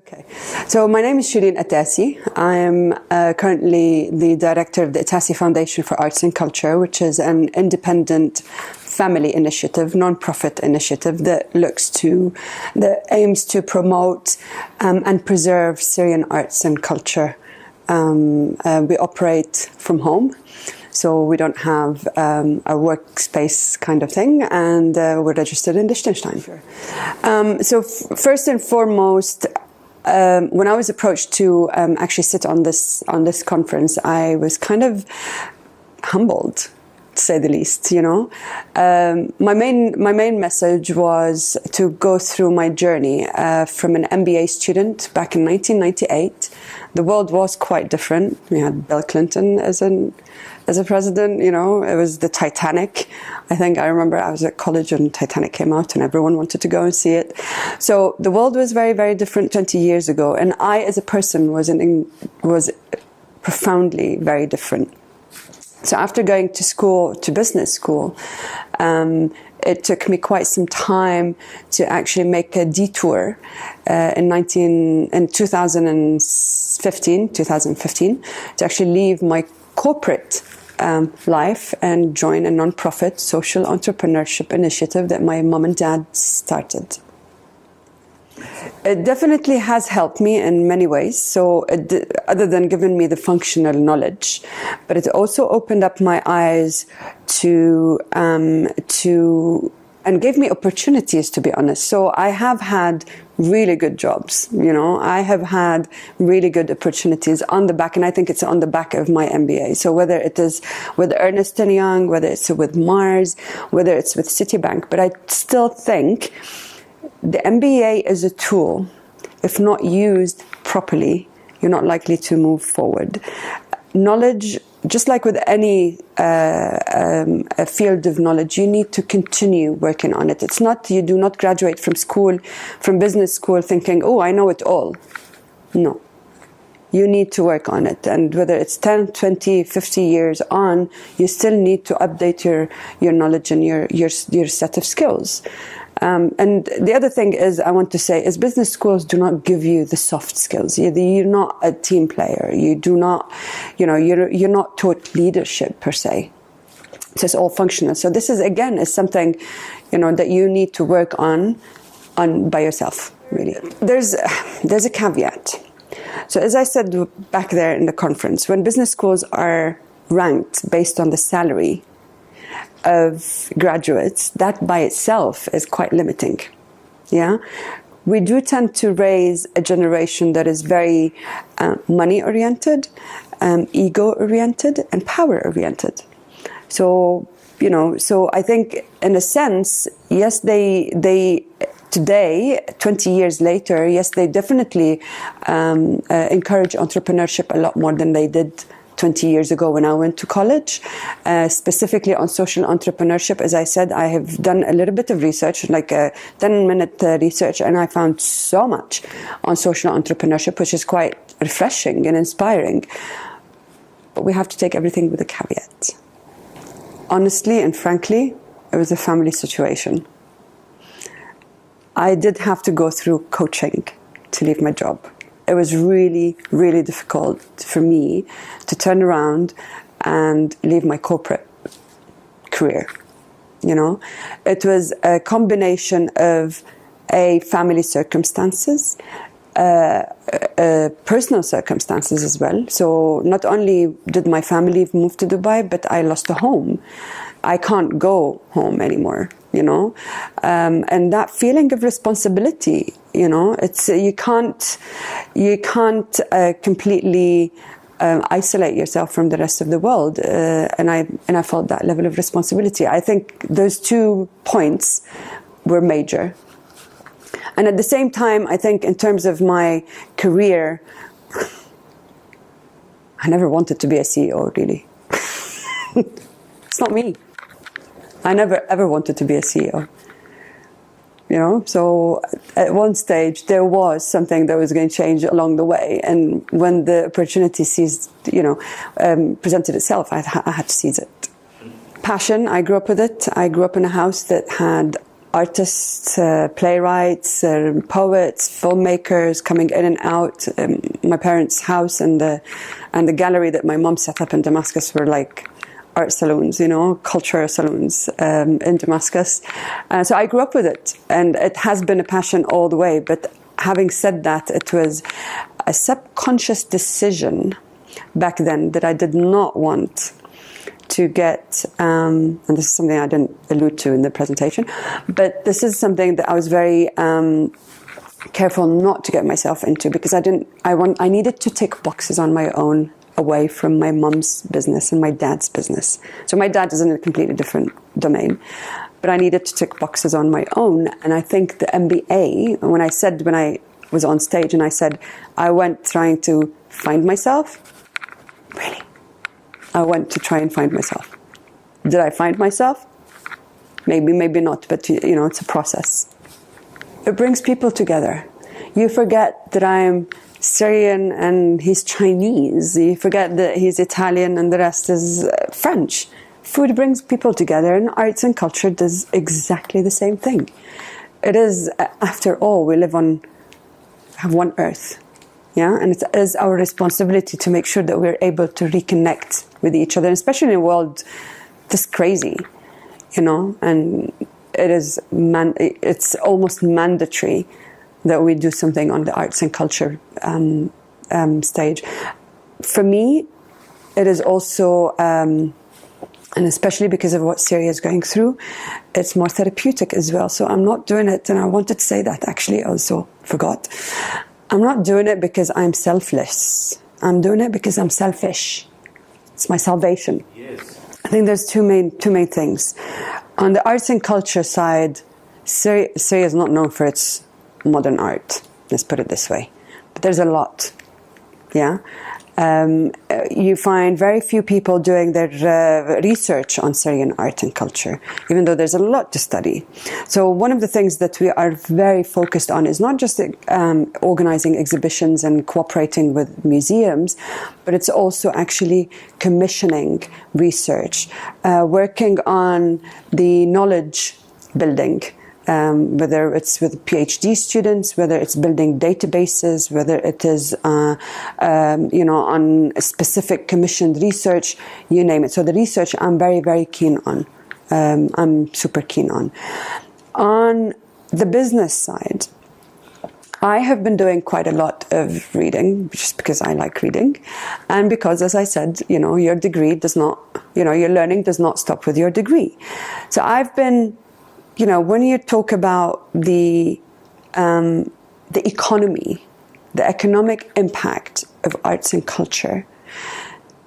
Okay, so my name is Shireen Atassi. I am currently the director of the Atassi Foundation for Arts and Culture, which is an independent family initiative, non-profit initiative that aims to promote and preserve Syrian arts and culture. We operate from home, so we don't have a workspace kind of thing, and we're registered in Liechtenstein. So first and foremost, when I was approached to actually sit on this conference, I was kind of humbled, to say the least. My main message was to go through my journey from an MBA student back in 1998. The world was quite different. We had Bill Clinton as a president. It was the Titanic. I remember I was at college and Titanic came out and everyone wanted to go and see it. So the world was very, very different 20 years ago. And I, as a person, was profoundly very different. So after going to business school, it took me quite some time to actually make a detour in 2015 to actually leave my corporate life and join a non-profit social entrepreneurship initiative that my mom and dad started. It definitely has helped me in many ways. So other than giving me the functional knowledge, but it also opened up my eyes and gave me opportunities, to be honest. So I have had really good jobs, I have had really good opportunities on the back, and I think it's on the back of my MBA. So whether it is with Ernst & Young, whether it's with Mars, whether it's with Citibank, but I still think the MBA is a tool. If not used properly, you're not likely to move forward. Knowledge, just like with any a field of knowledge, you need to continue working on it. It's not, you do not graduate from business school thinking, oh, I know it all. No. You need to work on it. And whether it's 10, 20, 50 years on, you still need to update your knowledge and your set of skills. And the other thing I want to say is business schools do not give you the soft skills. You're not a team player. You do not, you're not taught leadership per se. So it's all functional. So this is something, that you need to work on by yourself, really. There's a caveat. So as I said back there in the conference, when business schools are ranked based on the salary of graduates, that by itself is quite limiting. Yeah, we do tend to raise a generation that is very money-oriented, ego-oriented, and power-oriented. So so I think in a sense, yes, they today, 20 years later, yes, they definitely encourage entrepreneurship a lot more than they did 20 years ago when I went to college, specifically on social entrepreneurship. As I said, I have done a little bit of research, like a 10-minute research, and I found so much on social entrepreneurship, which is quite refreshing and inspiring. But we have to take everything with a caveat. Honestly and frankly, it was a family situation. I did have to go through coaching to leave my job. It was really, really difficult for me to turn around and leave my corporate career. It was a combination of family circumstances, personal circumstances as well. So not only did my family move to Dubai, but I lost a home. I can't go home anymore, and that feeling of responsibility, it's you can't completely isolate yourself from the rest of the world, and I felt that level of responsibility. I think those 2 points were major, and at the same time, I think in terms of my career, I never wanted to be a CEO. Really, it's not me. I never ever wanted to be a CEO. So at one stage there was something that was going to change along the way, and when the opportunity presented itself, I had to seize it. Passion, I grew up with it. I grew up in a house that had artists, playwrights, poets, filmmakers coming in and out. My parents' house and the gallery that my mom set up in Damascus were like art salons, culture salons in Damascus. So I grew up with it, and it has been a passion all the way. But having said that, it was a subconscious decision back then that I did not want to get, and this is something I didn't allude to in the presentation, but this is something that I was very careful not to get myself into, because I needed to tick boxes on my own away from my mum's business and my dad's business. So my dad is in a completely different domain, but I needed to tick boxes on my own. And I think the MBA, when I was on stage and I said, I went trying to find myself, really? I went to try and find myself. Did I find myself? Maybe, maybe not, but it's a process. It brings people together. You forget that I'm Syrian and he's Chinese. You forget that he's Italian and the rest is French. Food brings people together, and arts and culture does exactly the same thing. It is, after all, we have one earth. Yeah, and it is our responsibility to make sure that we're able to reconnect with each other, especially in a world this crazy, and it's almost mandatory that we do something on the arts and culture stage. For me, it is also, and especially because of what Syria is going through, it's more therapeutic as well. So I'm not doing it, and I wanted to say that actually, also forgot. I'm not doing it because I'm selfless. I'm doing it because I'm selfish. It's my salvation. Yes. I think there's two main things. On the arts and culture side, Syria is not known for its modern art. Let's put it this way. But there's a lot. Yeah. You find very few people doing their research on Syrian art and culture, even though there's a lot to study. So one of the things that we are very focused on is not just organizing exhibitions and cooperating with museums, but it's also actually commissioning research, working on the knowledge building. Whether it's with PhD students, whether it's building databases, whether it is, on specific commissioned research, you name it. So the research I'm very, very keen on. I'm super keen on. On the business side, I have been doing quite a lot of reading, just because I like reading. And because, as I said, your degree does not, your learning does not stop with your degree. So I've been... when you talk about the economy, the economic impact of arts and culture,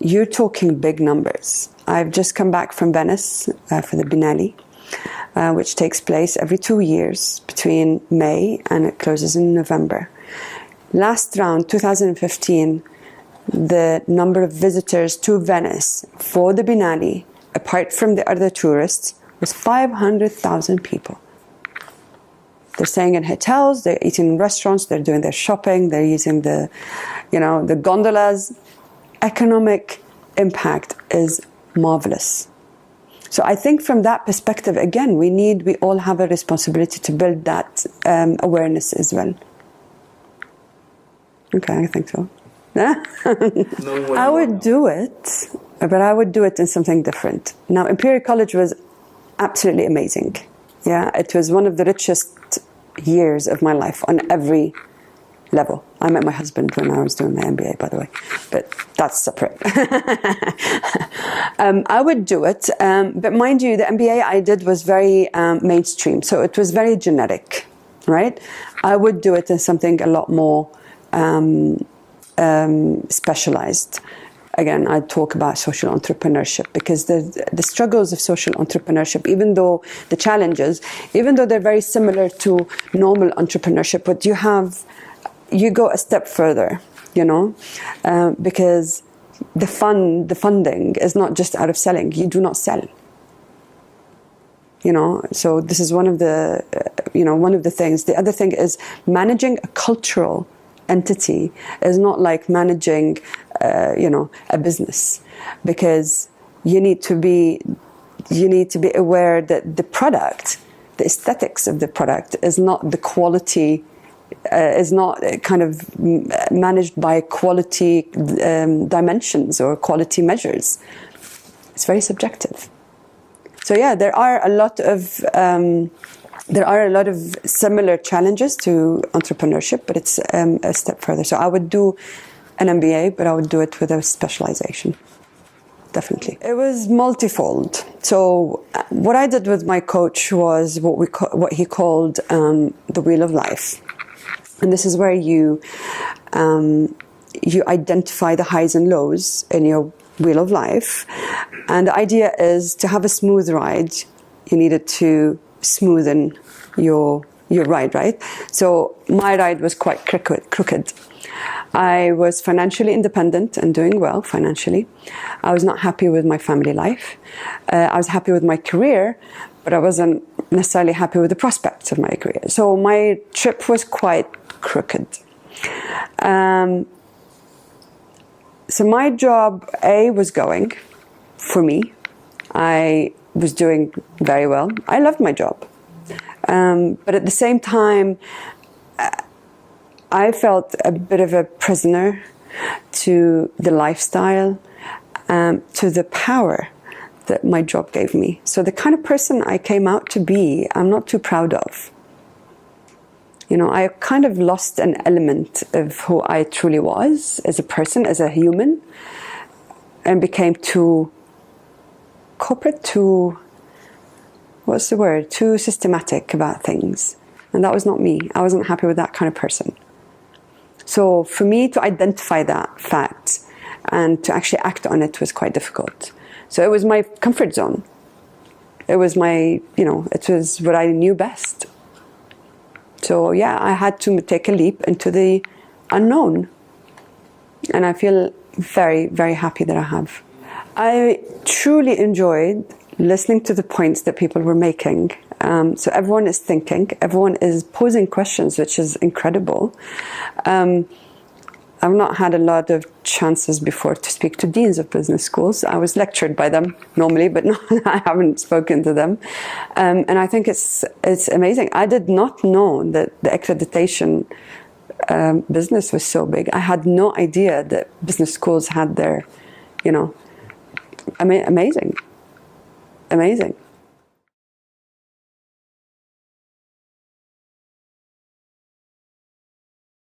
you're talking big numbers. I've just come back from Venice for the Biennale, which takes place every 2 years between May and it closes in November. Last round, 2015, the number of visitors to Venice for the Biennale, apart from the other tourists, was 500,000 people. They're staying in hotels, they're eating in restaurants, they're doing their shopping, they're using the gondolas. Economic impact is marvelous. So I think from that perspective, again, we all have a responsibility to build that awareness as well. Okay, I think so. I would do it, but I would do it in something different. Now, Imperial College was absolutely amazing. Yeah, it was one of the richest years of my life on every level. I met my husband when I was doing my MBA, by the way, but that's separate. I would do it, but mind you, the MBA I did was very mainstream, so it was very generic, right? I would do it in something a lot more specialized. Again, I talk about social entrepreneurship, because the struggles of social entrepreneurship, even though the challenges, even though they're very similar to normal entrepreneurship, but you go a step further, because the funding is not just out of selling. You do not sell. So this is one of the things. The other thing is managing a cultural entity is not like managing a business, because you need to be aware that the product the aesthetics of the product is not the quality, is not kind of managed by quality dimensions or quality measures. It's very subjective. So yeah, there are a lot of similar challenges to entrepreneurship, but it's a step further. So I would do an MBA, but I would do it with a specialization. Definitely. It was multifold. So what I did with my coach was what he called the wheel of life. And this is where you identify the highs and lows in your wheel of life. And the idea is to have a smooth ride, you needed to smoothen your ride, right? So my ride was quite crooked. I was financially independent and doing well financially. I was not happy with my family life. I was happy with my career, but I wasn't necessarily happy with the prospects of my career. So my trip was quite crooked. So my job, was going for me. I was doing very well. I loved my job. But at the same time, I felt a bit of a prisoner to the lifestyle, to the power that my job gave me. So the kind of person I came out to be, I'm not too proud of. You know, I kind of lost an element of who I truly was as a person, as a human, and became too corporate, too systematic about things. And that was not me. I wasn't happy with that kind of person. So for me to identify that fact and to actually act on it was quite difficult. So it was my comfort zone. It was it was what I knew best. So yeah, I had to take a leap into the unknown. And I feel very, very happy that I have. I truly enjoyed listening to the points that people were making. So everyone is thinking, everyone is posing questions, which is incredible. I've not had a lot of chances before to speak to deans of business schools. I was lectured by them normally, but no, I haven't spoken to them. And I think it's amazing. I did not know that the accreditation business was so big. I had no idea that business schools had their, amazing.